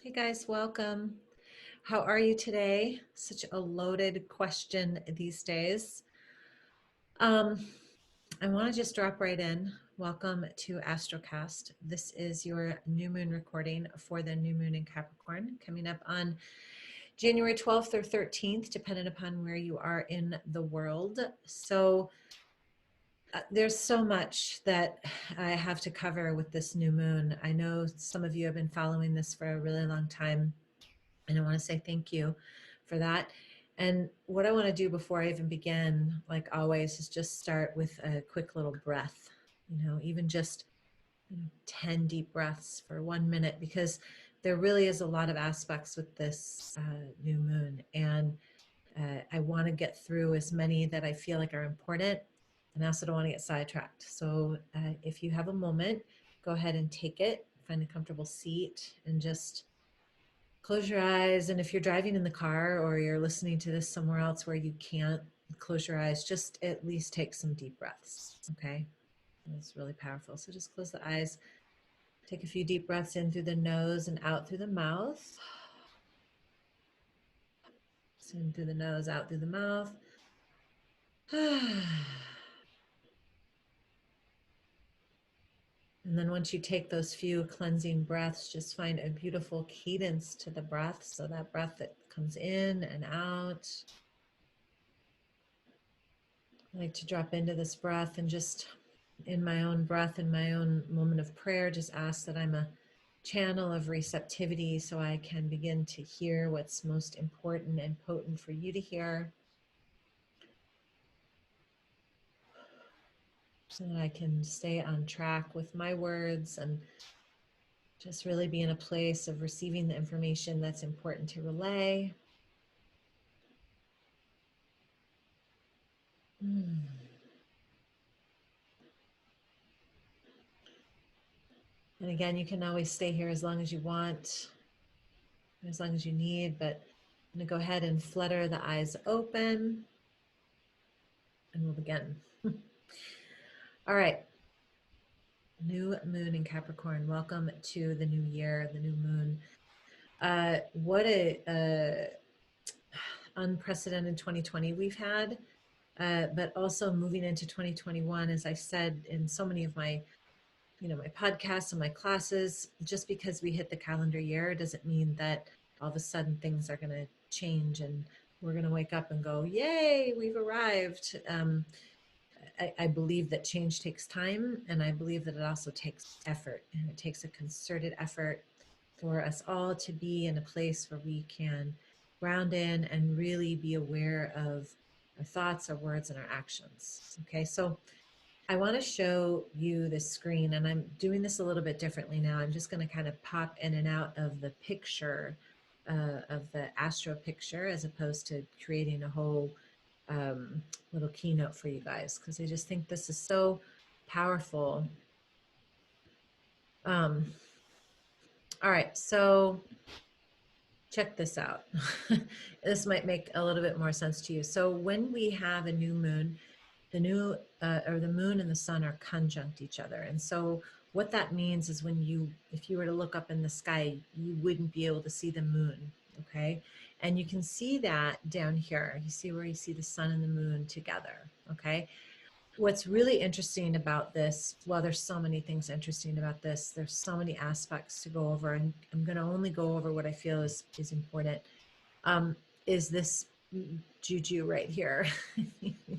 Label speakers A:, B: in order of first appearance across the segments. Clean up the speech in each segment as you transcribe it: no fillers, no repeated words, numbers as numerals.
A: Hey guys, welcome. How are you today? Such a loaded question these days. Um, I want to just drop right in. Welcome to Astrocast. This is your new moon recording for the new moon in Capricorn coming up on January 12th or 13th, depending upon where you are in the world. So there's so much that I have to cover with this new moon. I know some of you have been following this for a really long time. And I want to say thank you for that. And what I want to do before I even begin, like always, is just start with a quick little breath, even just 10 deep breaths for 1 minute, because there really is a lot of aspects with this new moon. And I want to get through as many that I feel like are important. And I also don't want to get sidetracked. So if you have a moment, go ahead and take it, find a comfortable seat, and just close your eyes. And if you're driving in the car or you're listening to this somewhere else where you can't close your eyes, just at least take some deep breaths. Okay. It's really powerful. So just close the eyes, take a few deep breaths in through the nose and out through the mouth. So in through the nose, out through the mouth. And then once you take those few cleansing breaths, just find a beautiful cadence to the breath. So that breath that comes in and out. I like to drop into this breath and just in my own breath, in my own moment of prayer, just ask that I'm a channel of receptivity so I can begin to hear what's most important and potent for you to hear. So that I can stay on track with my words and just really be in a place of receiving the information that's important to relay. And again, you can always stay here as long as you want, as long as you need, but I'm going to go ahead and flutter the eyes open and we'll begin. All right. New moon in Capricorn. Welcome to the new year, the new moon. What a unprecedented 2020 we've had, but also moving into 2021, as I said in so many of my, my podcasts and my classes, just because we hit the calendar year doesn't mean that all of a sudden things are going to change and we're going to wake up and go, yay, we've arrived. I believe that change takes time, and I believe that it also takes effort, and it takes a concerted effort for us all to be in a place where we can ground in and really be aware of our thoughts, our words, and our actions. Okay, so I want to show you this screen, and I'm doing this a little bit differently now. I'm just going to kind of pop in and out of the picture, of the astro picture, as opposed to creating a whole little keynote for you guys, because I just think this is so powerful. All right, so check this out. This might make a little bit more sense to you. So when we have a new moon, the moon and the sun are conjunct each other. And so what that means is if you were to look up in the sky, you wouldn't be able to see the moon. Okay. And you can see that down here. You see where you see the sun and the moon together. Okay. What's really interesting about this, well, there's so many things interesting about this. There's so many aspects to go over, and I'm going to only go over what I feel is important. Is this juju right here?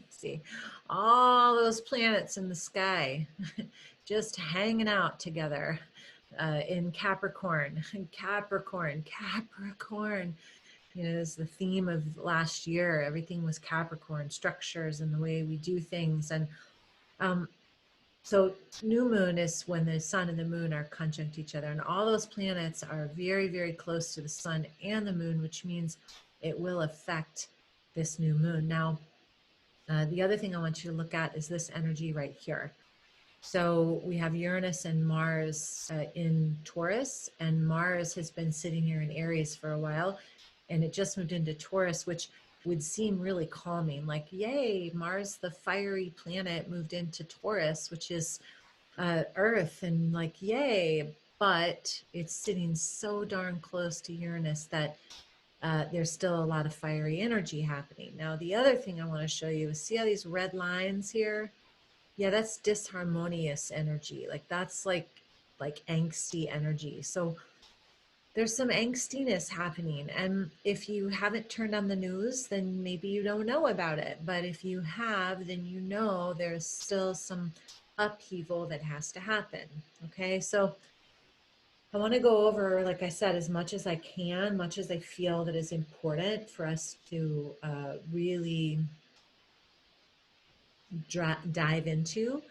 A: See all those planets in the sky just hanging out together in Capricorn. Capricorn. Is the theme of last year. Everything was Capricorn, structures and the way we do things. And so new moon is when the sun and the moon are conjunct each other, and all those planets are very, very close to the sun and the moon, which means it will affect this new moon. Now, the other thing I want you to look at is this energy right here. So we have Uranus and Mars in Taurus, and Mars has been sitting here in Aries for a while, and it just moved into Taurus, which would seem really calming, like, yay, Mars, the fiery planet, moved into Taurus, which is Earth, and like, yay. but it's sitting so darn close to Uranus that there's still a lot of fiery energy happening. Now, the other thing I want to show you is, see how these red lines here? Yeah, that's disharmonious energy. Like that's like angsty energy. So there's some angstiness happening. And if you haven't turned on the news, then maybe you don't know about it. But if you have, then you know there's still some upheaval that has to happen. Okay, so I want to go over, like I said, as much as I can, much as I feel that is important for us to really dive into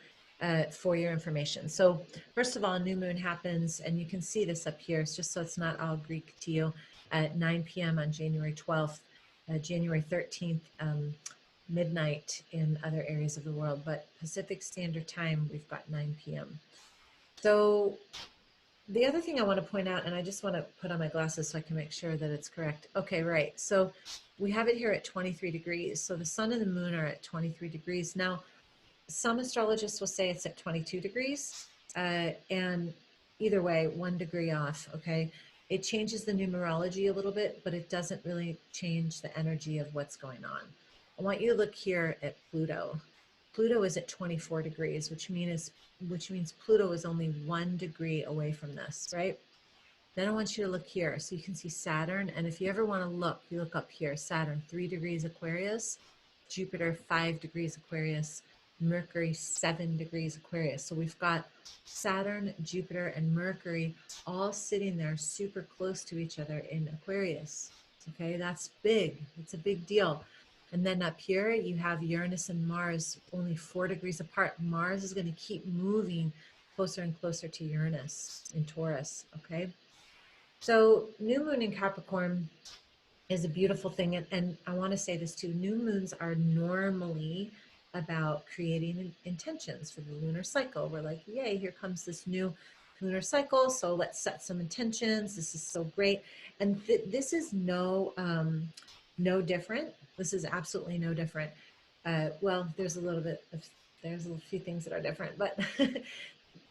A: for your information. So first of all, new moon happens, and you can see this up here. It's just so it's not all Greek to you, at 9 p.m. on January 12th, January 13th, midnight in other areas of the world, but Pacific Standard Time, we've got 9 p.m. So the other thing I want to point out, and I just want to put on my glasses so I can make sure that it's correct. Okay, right. So we have it here at 23 degrees. So the sun and the moon are at 23 degrees. Now, some astrologists will say it's at 22 degrees, and either way, 1 degree off. Okay, it changes the numerology a little bit, but it doesn't really change the energy of what's going on. I want you to look here at Pluto. Pluto is at 24 degrees, which means Pluto is only 1 degree away from this, right? Then I want you to look here. So you can see Saturn. And if you ever want to look, you look up here. Saturn, 3 degrees Aquarius. Jupiter, 5 degrees Aquarius. Mercury, 7 degrees Aquarius. So we've got Saturn, Jupiter, and Mercury all sitting there super close to each other in Aquarius. Okay, that's big. It's a big deal. And then up here, you have Uranus and Mars only 4 degrees apart. Mars is going to keep moving closer and closer to Uranus in Taurus. Okay. So new moon in Capricorn is a beautiful thing. And I want to say this too. New moons are normally about creating intentions for the lunar cycle. We're like, yay, here comes this new lunar cycle. So let's set some intentions. This is so great. And this is no different. This is absolutely no different. Well, there's a few things that are different, but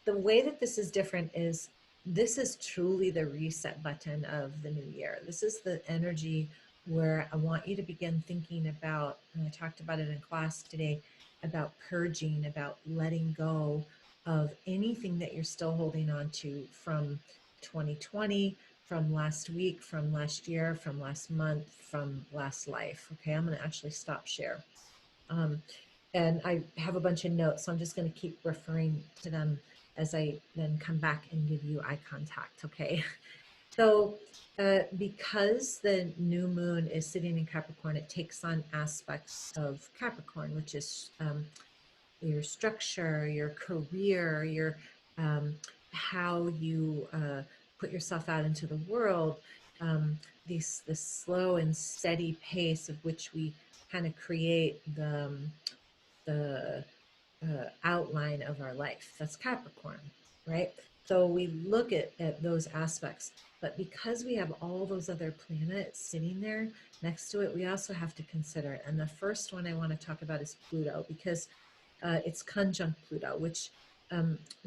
A: the way that this is different is this is truly the reset button of the new year. This is the energy where I want you to begin thinking about, and I talked about it in class today, about purging, about letting go of anything that you're still holding on to from 2020, from last week, from last year, from last month, from last life. Okay, I'm going to actually stop share. And I have a bunch of notes, so I'm just going to keep referring to them as I then come back and give you eye contact, okay? So because the new moon is sitting in Capricorn, it takes on aspects of Capricorn, which is your structure, your career, your how you put yourself out into the world, this slow and steady pace of which we kind of create the outline of our life. That's Capricorn, right? So we look at those aspects. But because we have all those other planets sitting there next to it, we also have to consider. And the first one I want to talk about is Pluto, because it's conjunct Pluto, which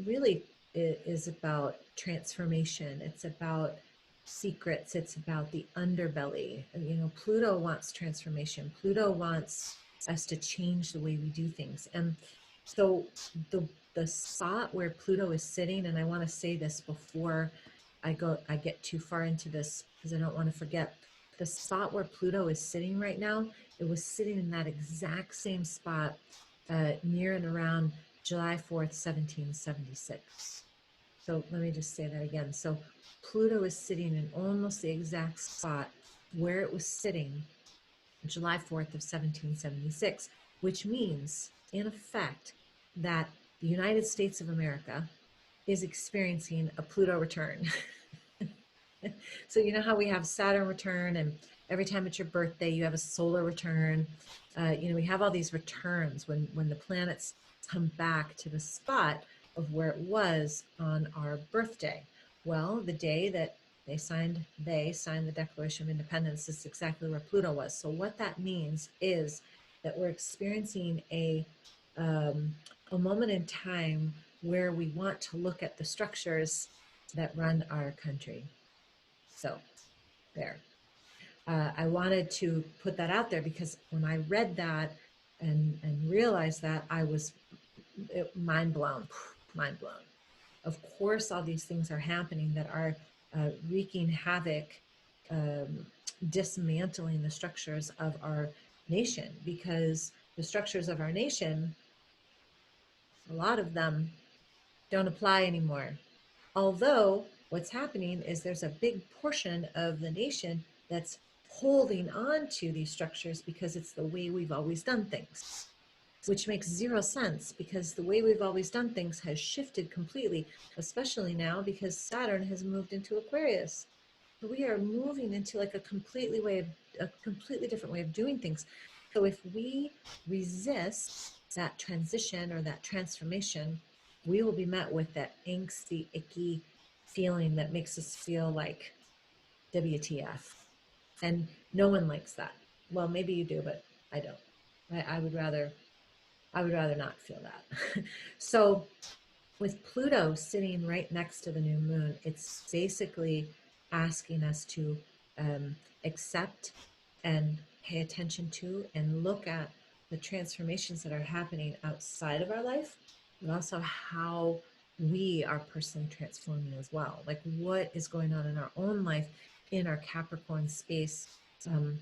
A: really is about transformation. It's about secrets. It's about the underbelly. And, you know, Pluto wants transformation. Pluto wants us to change the way we do things. And so the spot where Pluto is sitting, and I want to say this before I get too far into this because I don't want to forget, the spot where Pluto is sitting right now, it was sitting in that exact same spot near and around July 4th, 1776. So let me just say that again. So Pluto is sitting in almost the exact spot where it was sitting July 4th of 1776, which means, in effect, that the United States of America is experiencing a Pluto return. So you know how we have Saturn return, and every time it's your birthday, you have a solar return. You know, we have all these returns when the planets come back to the spot of where it was on our birthday. Well, the day that they signed the Declaration of Independence is exactly where Pluto was. So what that means is that we're experiencing a moment in time where we want to look at the structures that run our country. So there. I wanted to put that out there because when I read that and realized that, I was mind blown, mind blown. Of course, all these things are happening that are wreaking havoc, um, dismantling the structures of our nation, because the structures of our nation, a lot of them don't apply anymore. Although what's happening is there's a big portion of the nation that's holding on to these structures because it's the way we've always done things, which makes zero sense because the way we've always done things has shifted completely, especially now because Saturn has moved into Aquarius. So we are moving into like a completely different way of doing things. So if we resist that transition or that transformation, we will be met with that angsty, icky feeling that makes us feel like WTF. And no one likes that. Well, maybe you do, but I don't. I would rather not feel that. So with Pluto sitting right next to the new moon, it's basically asking us to accept and pay attention to and look at the transformations that are happening outside of our life, but also how we are personally transforming as well. Like what is going on in our own life in our Capricorn space. And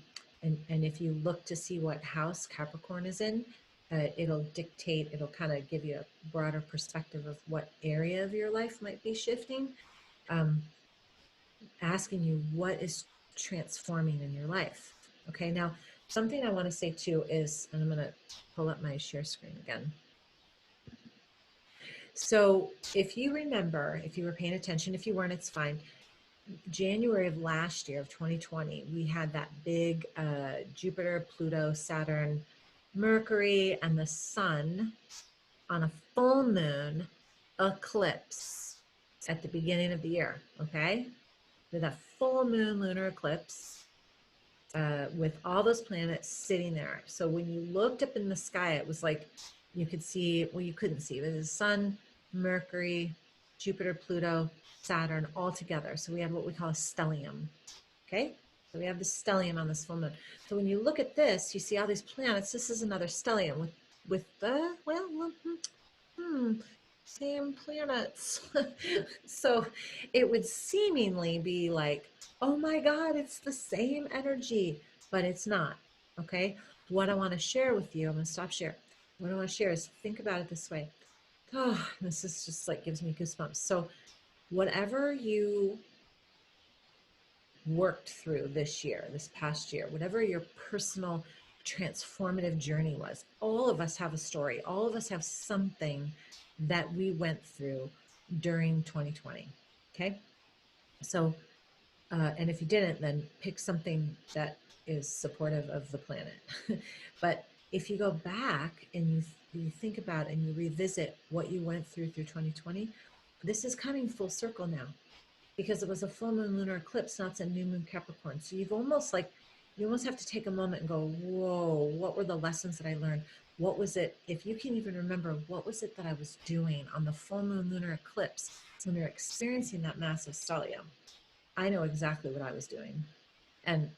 A: if you look to see what house Capricorn is in, it'll kind of give you a broader perspective of what area of your life might be shifting, um, asking you what is transforming in your life. Okay, now something I want to say too is, and I'm going to pull up my share screen again. So if you remember, if you were paying attention, if you weren't, it's fine. January of last year of 2020, we had that big Jupiter, Pluto, Saturn, Mercury, and the Sun on a full moon eclipse at the beginning of the year, okay? With a full moon lunar eclipse with all those planets sitting there. So when you looked up in the sky, it was like you could see, well, you couldn't see, but the Sun, Mercury, Jupiter, Pluto, Saturn all together. So we have what we call a stellium, okay? So we have the stellium on this full moon. So when you look at this, you see all these planets. This is another stellium with the, well, same planets. So it would seemingly be like, oh my God, it's the same energy, but it's not. Okay. What I want to share with you, I'm going to stop share. What I want to share is think about it this way. Oh, this is just like gives me goosebumps. So whatever you worked through this year, this past year, whatever your personal transformative journey was, all of us have a story. All of us have something that we went through during 2020. Okay. So, and if you didn't, then pick something that is supportive of the planet. But if you go back and you think about and you revisit what you went through 2020, this is coming full circle now because it was a full moon lunar eclipse, now it's a new moon Capricorn. So you almost have to take a moment and go, whoa, what were the lessons that I learned? What was it, if you can even remember, what was it that I was doing on the full moon lunar eclipse when we were experiencing that massive stellium? I know exactly what I was doing. And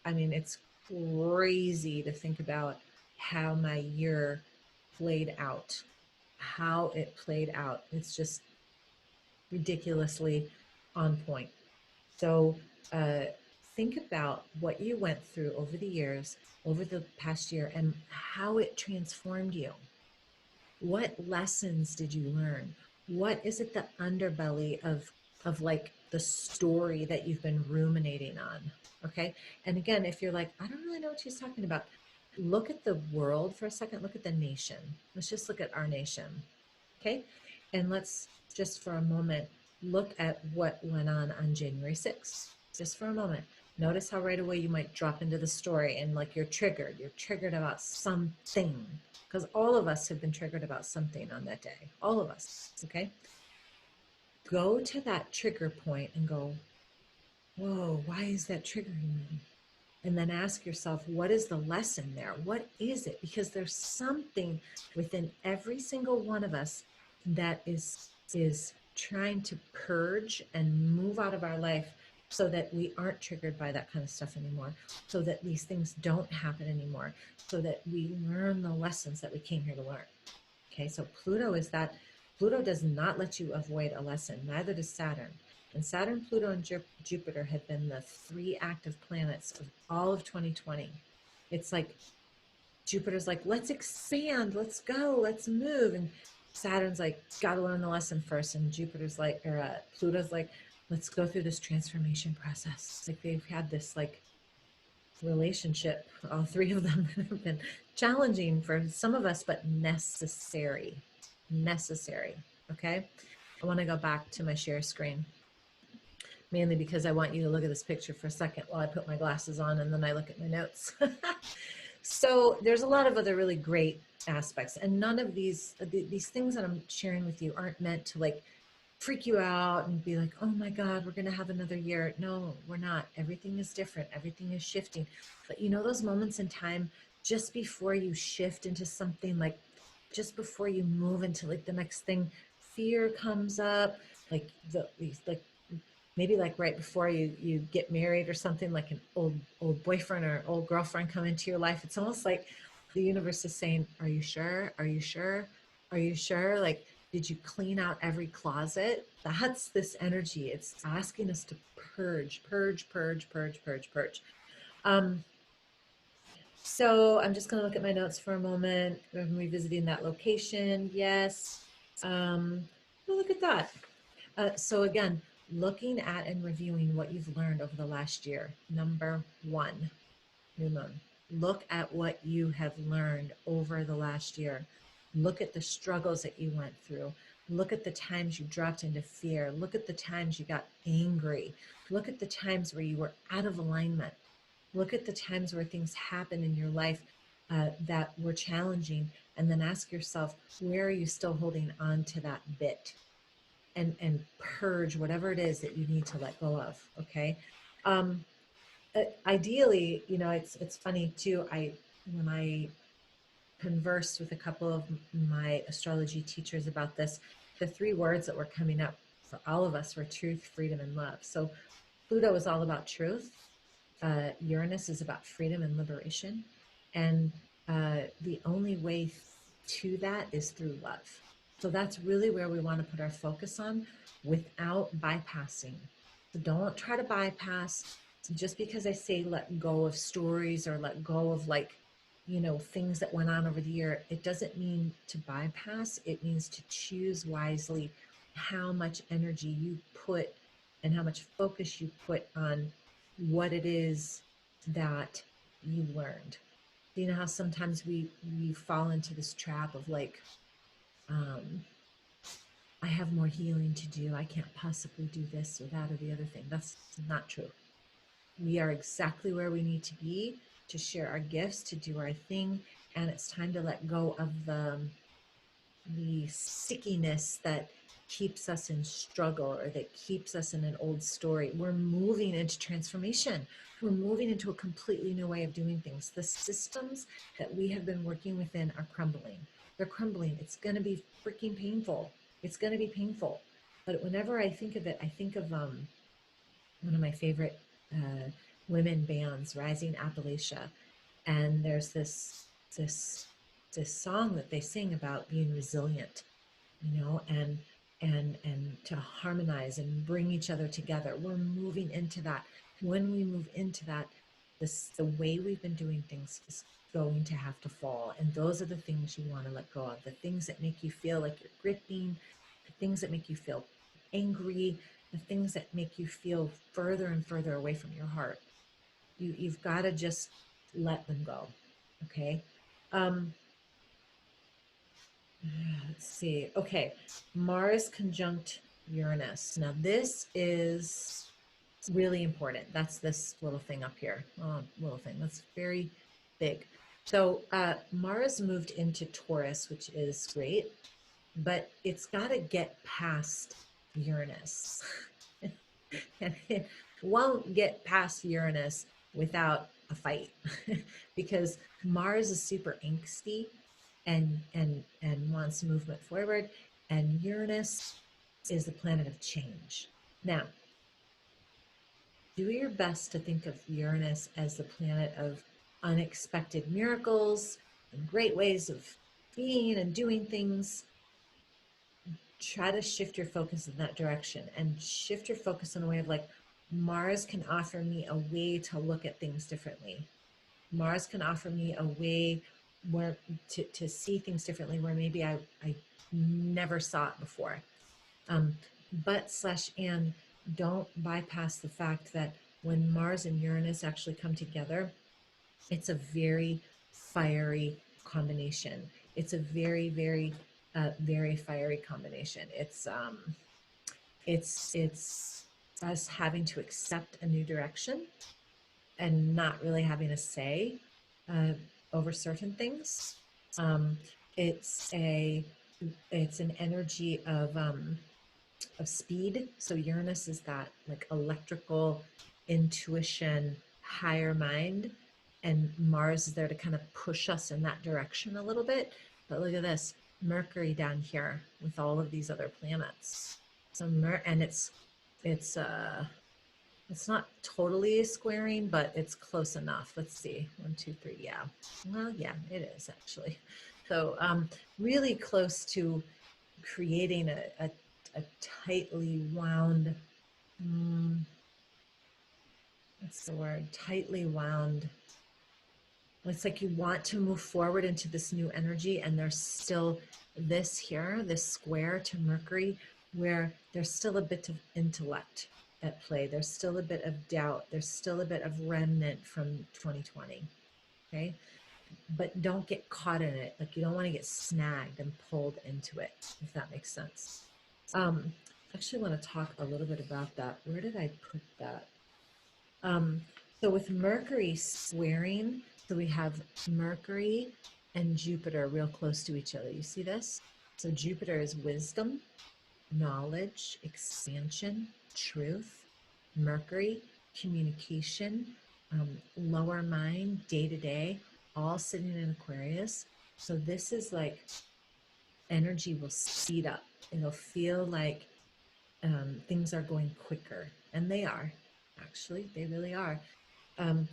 A: I mean, it's crazy to think about how my year played out, how it played out. It's just ridiculously on point. So think about what you went through over the years, over the past year, and how it transformed you. What lessons did you learn? What is it the underbelly of like the story that you've been ruminating on? Okay. And again, if you're like, I don't really know what she's talking about, look at the world for a second, look at the nation. Let's just look at our nation. Okay. And let's just for a moment look at what went on January 6th. Just for a moment. Notice how right away you might drop into the story and like you're triggered. You're triggered about something. Because all of us have been triggered about something on that day. All of us. Okay. Go to that trigger point and go, whoa, why is that triggering me? And then ask yourself, what is the lesson there? What is it? Because there's something within every single one of us that is trying to purge and move out of our life so that we aren't triggered by that kind of stuff anymore, so that these things don't happen anymore, so that we learn the lessons that we came here to learn. Okay, so Pluto is that. Pluto does not let you avoid a lesson, neither does Saturn. And Saturn, Pluto, and Jupiter have been the three active planets of all of 2020. It's like Jupiter's like, let's expand, let's go, let's move. And Saturn's like, gotta learn the lesson first. And Jupiter's like, or Pluto's like, let's go through this transformation process. It's like they've had this like relationship, all three of them have been challenging for some of us, but necessary. Necessary. Okay. I want to go back to my share screen, mainly because I want you to look at this picture for a second while I put my glasses on and then I look at my notes. So there's a lot of other really great aspects, and none of these things that I'm sharing with you aren't meant to like freak you out and be like, oh my God, we're going to have another year. No, we're not. Everything is different. Everything is shifting. But you know, those moments in time just before you shift into something, like just before you move into like the next thing, fear comes up, like like maybe like right before you get married or something, like an old boyfriend or old girlfriend come into your life. It's almost like the universe is saying, are you sure? Are you sure? Are you sure? Like, did you clean out every closet? That's this energy. It's asking us to purge, purge, purge, purge, purge, purge. So I'm just going to look at my notes for a moment. I'm revisiting that location. Yes. Oh, look at that. So again, looking at and reviewing what you've learned over the last year. Number one, new moon. Look at what you have learned over the last year. Look at the struggles that you went through. Look at the times you dropped into fear. Look at the times you got angry. Look at the times where you were out of alignment. Look at the times where things happen in your life that were challenging, and then ask yourself, where are you still holding on to that bit? And purge whatever it is that you need to let go of. Okay. Um, Ideally, you know, it's funny too. When I conversed with a couple of my astrology teachers about this, the three words that were coming up for all of us were truth, freedom, and love. So Pluto is all about truth. Uranus is about freedom and liberation. And the only way to that is through love. So that's really where we want to put our focus on without bypassing. So don't try to bypass. Just because I say let go of stories or let go of like, you know, things that went on over the year, it doesn't mean to bypass. It means to choose wisely how much energy you put and how much focus you put on what it is that you learned. You know how sometimes we fall into this trap of like, um, I have more healing to do. I can't possibly do this or that or the other thing. That's not true. We are exactly where we need to be to share our gifts, to do our thing, and it's time to let go of the stickiness that keeps us in struggle or that keeps us in an old story. We're moving into transformation. We're moving into a completely new way of doing things. The systems that we have been working within are crumbling. They're crumbling. It's going to be freaking painful. It's going to be painful. But whenever I think of it, I think of one of my favorite women bands, Rising Appalachia, and there's this this song that they sing about being resilient, you know, and to harmonize and bring each other together. We're moving into that. When we move into that, the way we've been doing things is going to have to fall. And those are the things you want to let go of. The things that make you feel like you're gripping, the things that make you feel angry, the things that make you feel further and further away from your heart. You've got to just let them go. Okay. Um, let's see. Okay. Mars conjunct Uranus. Now, this is really important. That's this little thing up here. Oh, little thing. That's very big. So, Mars moved into Taurus, which is great, but it's got to get past Uranus. And it won't get past Uranus without a fight because Mars is super angsty and wants movement forward, and Uranus is the planet of change. Now, do your best to think of Uranus as the planet of unexpected miracles and great ways of being and doing things. Try to shift your focus in that direction and shift your focus in a way of like, Mars can offer me a way to look at things differently. Mars can offer me a way where to see things differently where maybe I never saw it before. But slash and don't bypass the fact that when Mars and Uranus actually come together, it's a very fiery combination. It's a very, very fiery combination. It's us having to accept a new direction and not really having a say uh, over certain things. Um, it's a it's an energy of speed. So Uranus is that like electrical intuition, higher mind, and Mars is there to kind of push us in that direction a little bit. But look at this, Mercury down here with all of these other planets. So and it's not totally squaring, but it's close enough. Let's see, 1, 2, 3. Yeah, well, yeah, it is actually. So really close to creating a tightly wound, what's the word? Tightly wound. It's like you want to move forward into this new energy, and there's still this here, this square to Mercury, where there's still a bit of intellect at play. There's still a bit of doubt. There's still a bit of remnant from 2020. Okay. But don't get caught in it. Like you don't want to get snagged and pulled into it, if that makes sense. I actually want to talk a little bit about that. Where did I put that? So with Mercury squaring, so we have Mercury and Jupiter real close to each other. You see this? So Jupiter is wisdom, knowledge, expansion, truth. Mercury, communication, lower mind, day to day, all sitting in Aquarius. So this is like energy will speed up. It'll feel like things are going quicker. And they are, actually, they really are. Um,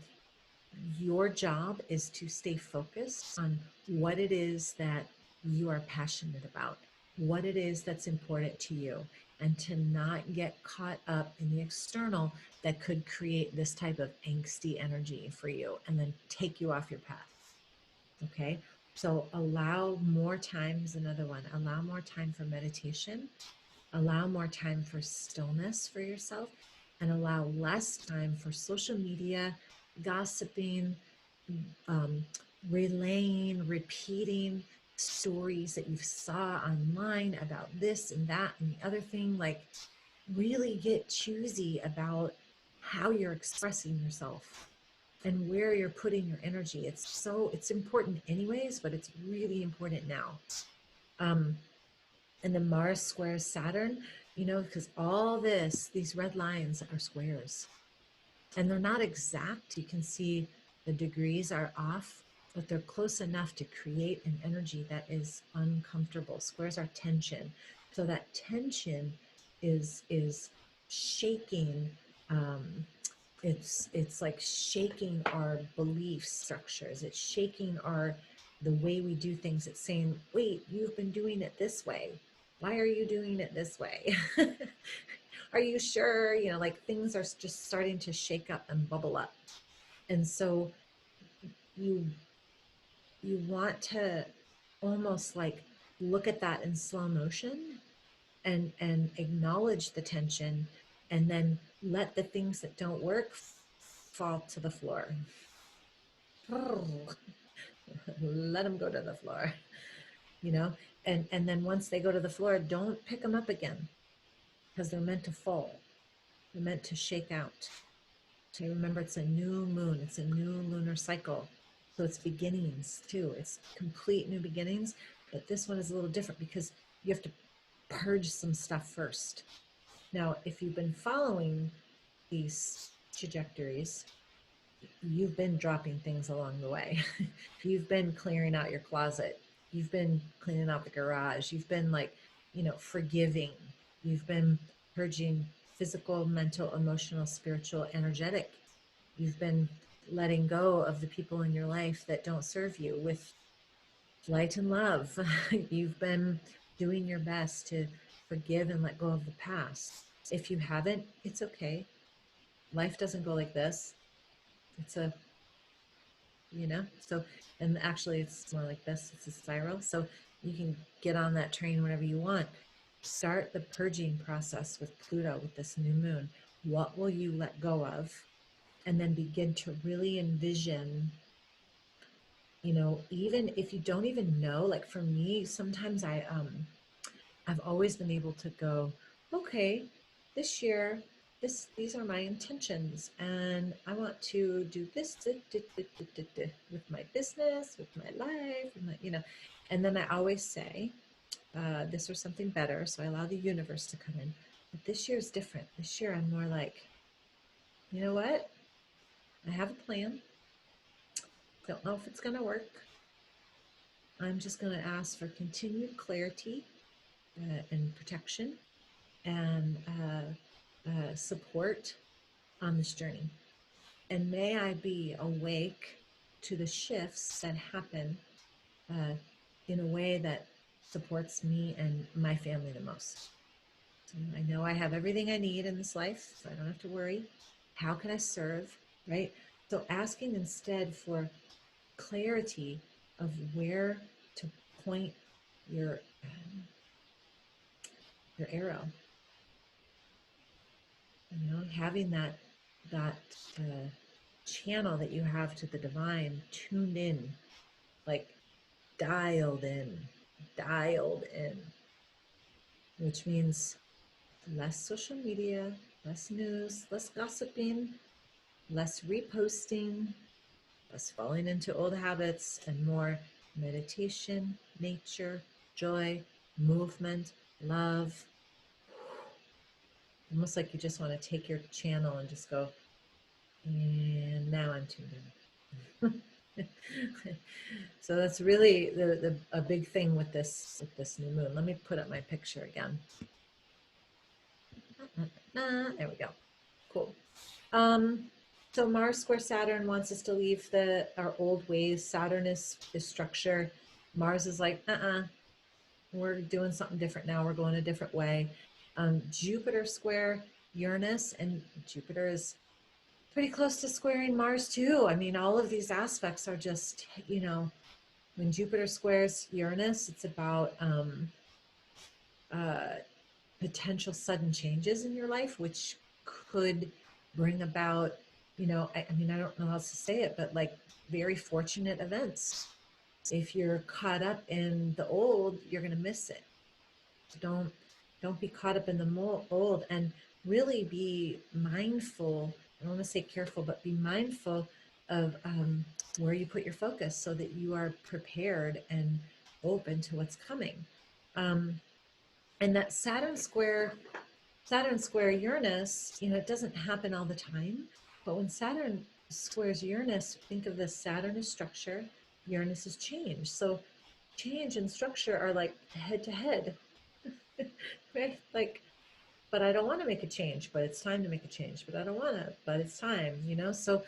A: your job is to stay focused on what it is that you are passionate about, what it is that's important to you, and to not get caught up in the external that could create this type of angsty energy for you and then take you off your path. Okay. So allow more time is another one. Allow more time for meditation. Allow more time for stillness for yourself, and allow less time for social media, gossiping, relaying, repeating stories that you saw online about this and that and the other thing. Like, really get choosy about how you're expressing yourself and where you're putting your energy. It's important anyways, but it's really important now. And then Mars squares Saturn, because all these red lines are squares. And they're not exact. You can see the degrees are off, but they're close enough to create an energy that is uncomfortable. Squares are tension. So that tension is shaking. It's like shaking our belief structures. It's shaking the way we do things. It's saying, wait, you've been doing it this way. Why are you doing it this way? Are you sure? Like things are just starting to shake up and bubble up. And so you want to almost like look at that in slow motion and acknowledge the tension, and then let the things that don't work fall to the floor. Let them go to the floor, and then once they go to the floor, don't pick them up again, because they're meant to fall. They're meant to shake out. Okay, remember, it's a new moon. It's a new lunar cycle. So it's beginnings too. It's complete new beginnings. But this one is a little different because you have to purge some stuff first. Now, if you've been following these trajectories, you've been dropping things along the way. You've been clearing out your closet. You've been cleaning out the garage. You've been like, forgiving. You've been purging physical, mental, emotional, spiritual, energetic. You've been letting go of the people in your life that don't serve you with light and love. You've been doing your best to forgive and let go of the past. If you haven't, it's okay. Life doesn't go like this. It's a, so, and actually it's more like this, it's a spiral. So you can get on that train whenever you want. Start the purging process with Pluto, with this new moon. What will you let go of? And then begin to really envision, even if you don't even know, like for me, sometimes I've always been able to go, okay, this year, these are my intentions, and I want to do this with my business, with my life, with and then I always say, this or something better. So I allow the universe to come in. But this year is different. This year I'm more like, you know what? I have a plan. Don't know if it's going to work. I'm just going to ask for continued clarity and protection and support on this journey. And may I be awake to the shifts that happen uh, in a way that supports me and my family the most. So I know I have everything I need in this life, so I don't have to worry. How can I serve, right? So asking instead for clarity of where to point your your arrow, having that channel that you have to the divine tuned in, like dialed in, dialed in, which means less social media, less news, less gossiping, less reposting, less falling into old habits, and more meditation, nature, joy, movement, love. Almost like you just want to take your channel and just go, and now I'm tuned in. So that's really a big thing with this new moon. Let me put up my picture again. There we go. Cool. So Mars square Saturn wants us to leave our old ways. Saturn is structure. Mars is like, we're doing something different now. We're going a different way. Jupiter square Uranus, and Jupiter is pretty close to squaring Mars too. I mean, all of these aspects are just, when Jupiter squares Uranus, it's about uh, potential sudden changes in your life, which could bring about, I mean, I don't know how else to say it, but like very fortunate events. If you're caught up in the old, you're going to miss it. Don't be caught up in the old, and really be mindful. I don't want to say careful, but be mindful of where you put your focus so that you are prepared and open to what's coming. And that Saturn square Uranus, it doesn't happen all the time, but when Saturn squares Uranus, think of this: Saturn is structure, Uranus is change. So change and structure are like head to head, right? Like, but I don't want to make a change, but it's time to make a change, but I don't want to, but it's time, So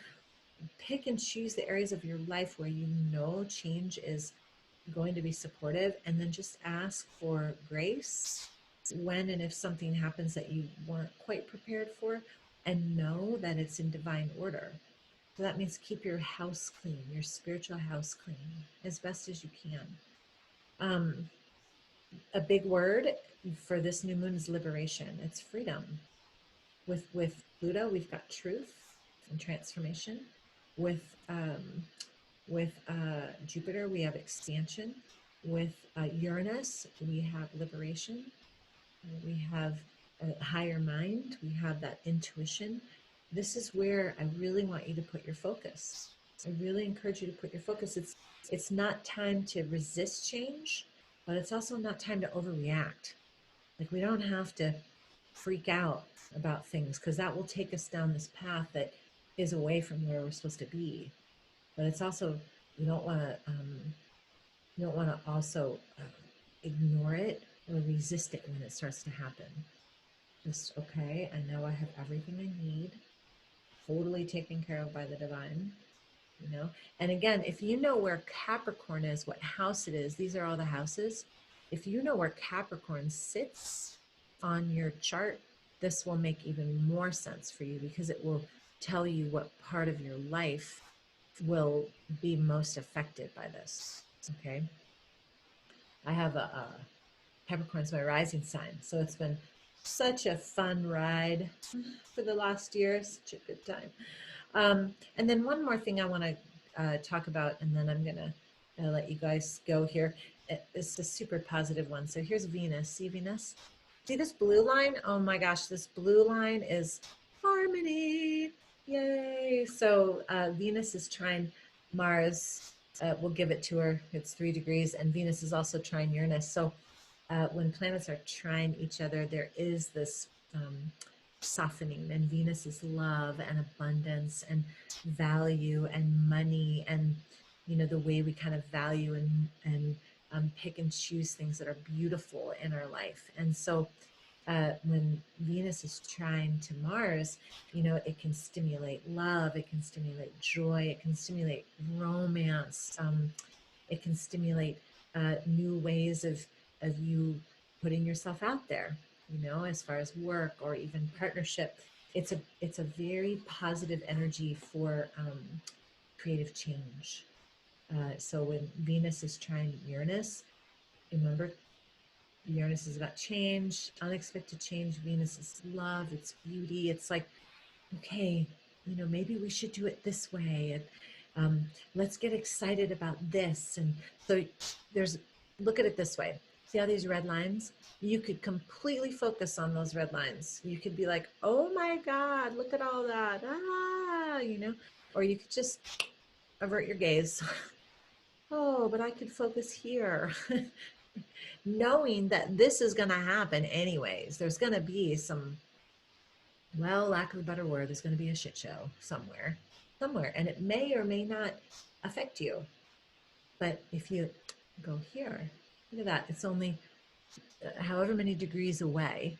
A: pick and choose the areas of your life where change is going to be supportive, and then just ask for grace when and if something happens that you weren't quite prepared for, and know that it's in divine order. So that means keep your house clean, your spiritual house clean, as best as you can. A big word for this new moon is liberation. It's freedom. With Pluto, we've got truth and transformation. With Jupiter, we have expansion. With Uranus, we have liberation. We have a higher mind. We have that intuition. This is where I really want you to put your focus. I really encourage you to put your focus. It's not time to resist change, but it's also not time to overreact. Like, we don't have to freak out about things, because that will take us down this path that is away from where we're supposed to be. But it's also, you don't want to also ignore it or resist it when it starts to happen. Just, okay, I know I have everything I need, totally taken care of by the divine, you know? And again, if you know where Capricorn is, what house it is, these are all the houses. If you know where Capricorn sits on your chart, this will make even more sense for you because it will tell you what part of your life will be most affected by this. Okay. I have a Capricorn's my rising sign, so it's been such a fun ride for the last year. Such a good time. And then one more thing I want to talk about, and then I'm gonna let you guys go here. It's a super positive one. So here's Venus. See Venus? See this blue line? Oh my gosh, this blue line is harmony. Yay! So Venus is trine Mars. We'll give it to her. It's 3 degrees, and Venus is also trine Uranus. So when planets are trine each other, there is this softening, and Venus is love and abundance and value and money, and you know the way we kind of value and pick and choose things that are beautiful in our life. And so when Venus is trine to Mars, you know, it can stimulate love, it can stimulate joy, it can stimulate romance, it can stimulate new ways of you putting yourself out there, you know, as far as work or even partnership. It's a very positive energy for creative change. So when Venus is trine Uranus, remember Uranus is about change, unexpected change. Venus is love, it's beauty. It's like, okay, you know, maybe we should do it this way. And let's get excited about this. And so look at it this way. See how these red lines? You could completely focus on those red lines. You could be like, oh my God, look at all that. Ah, you know, or you could just avert your gaze. Oh, but I could focus here. Knowing that this is going to happen anyways. There's going to be some, well, lack of a better word, there's going to be a shit show somewhere, and it may or may not affect you. But if you go here, look at that, it's only however many degrees away,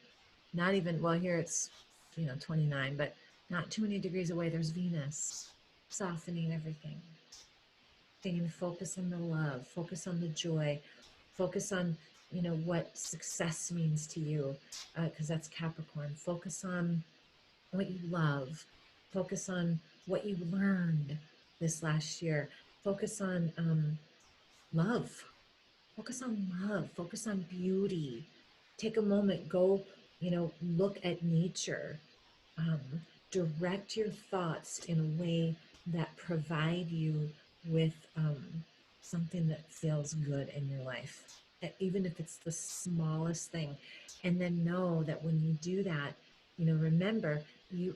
A: not even, well, here it's, you know, 29, but not too many degrees away, there's Venus softening everything. Saying focus on the love, focus on the joy, focus on, you know, what success means to you, because that's Capricorn. Focus on what you love, focus on what you learned this last year, focus on love, focus on love, focus on beauty. Take a moment, go, you know, look at nature. um, Direct your thoughts in a way that provide you with something that feels good in your life, even if it's the smallest thing. And then know that when you do that, you know, remember you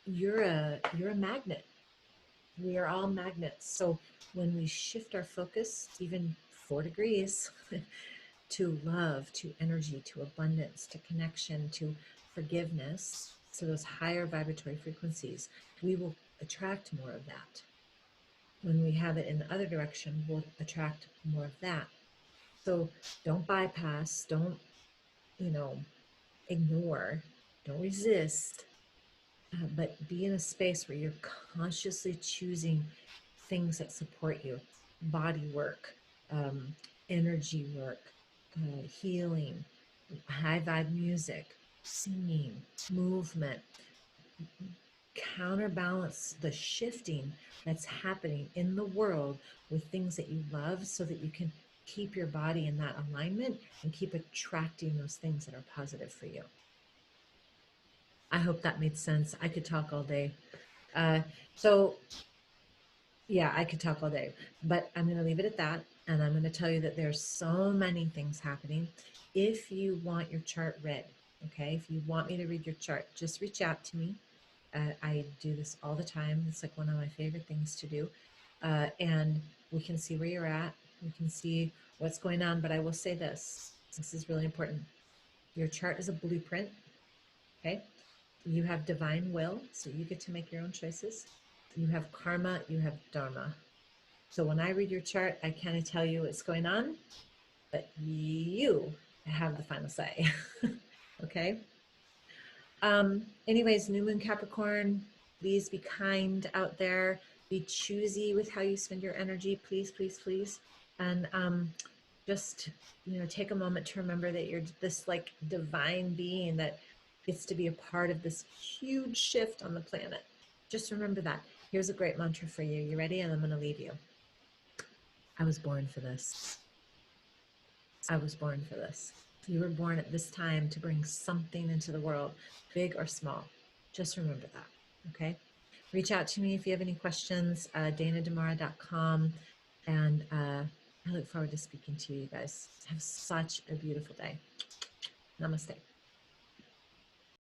A: you're a magnet. We are all magnets. So when we shift our focus even 4 degrees to love, to energy, to abundance, to connection, to forgiveness, to those higher vibratory frequencies, we will attract more of that. When we have it in the other direction, we'll attract more of that. So don't bypass, don't, you know, ignore, don't resist, but be in a space where you're consciously choosing things that support you: body work, um, energy work, healing, high vibe music, singing, movement. Counterbalance the shifting that's happening in the world with things that you love so that you can keep your body in that alignment and keep attracting those things that are positive for you. I hope that made sense. I could talk all day. Uh, so yeah, I could talk all day, but I'm going to leave it at that. And I'm going to tell you that there's so many things happening. If you want your chart read, okay, if you want me to read your chart, just reach out to me. I do this all the time. It's like one of my favorite things to do. And we can see where you're at. We can see what's going on. But I will say this, this is really important. Your chart is a blueprint, okay? You have divine will, so you get to make your own choices. You have karma, you have dharma. So when I read your chart, I kind of tell you what's going on, but you have the final say. Okay. Anyways, new moon Capricorn, please be kind out there. Be choosy with how you spend your energy, please, please, please. And just, take a moment to remember that you're this like divine being that gets to be a part of this huge shift on the planet. Just remember that. Here's a great mantra for you. You ready? And I'm going to leave you. I was born for this. I was born for this. You were born at this time to bring something into the world, big or small. Just remember that. Okay. Reach out to me if you have any questions, danademara.com. And I look forward to speaking to you guys. Have such a beautiful day. Namaste.